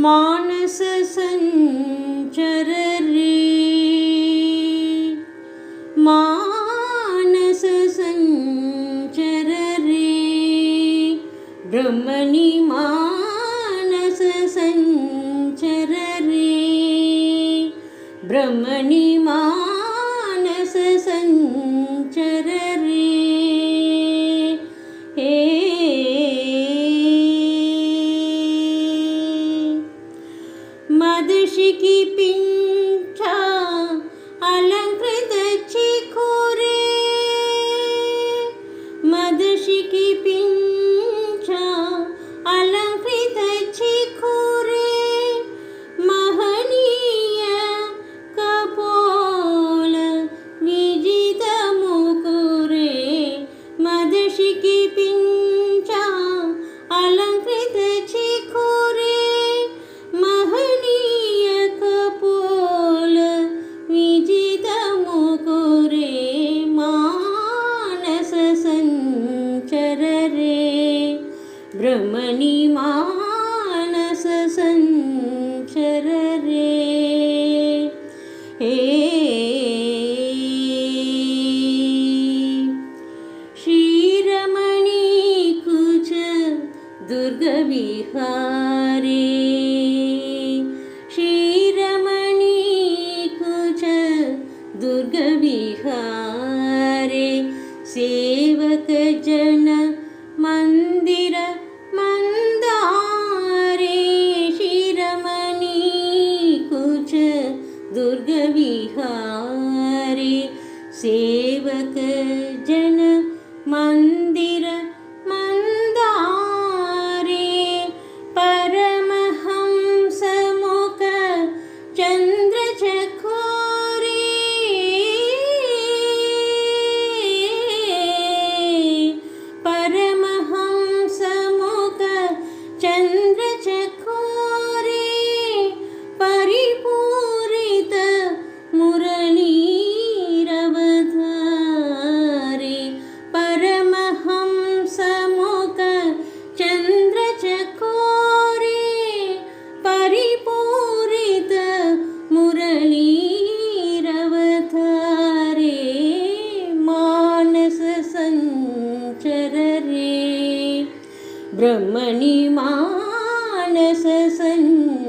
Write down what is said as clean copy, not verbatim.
मानस संचर रे, मानस संचर रे, ब्रह्मणि मानस संचर रे, ब्रह्मणि मानस संचर रे। मदशिकी पिंचा अलंकृत चिखुरे, मदशिकी पिंचा अलंकृत चिखुरे, महनीय कपोल विजित मुकुरे, मदशिकी पिंचा अलंकृत चिखुरे, ब्रह्मणि मानस संचर रे। श्रीरमणी कुच दुर्ग विहारे, श्रीरमणी कुच दुर्ग विहारे, सेवक जन मंदिर मंदारे, श्रीरमणी कुच दुर्ग विहारे, सेवक जन मंदिर मंदारे, परमहंस मुख चंद्र चकोरे, परमहंस मुख चंद्र चकोरे, परिपूरित मुरलीरवधारे, परमहंस मुख चंद्र चकोरे, परिपूरित मुरलीरवधारे, मानस संचर रे, ब्रह्मणि मानस संचर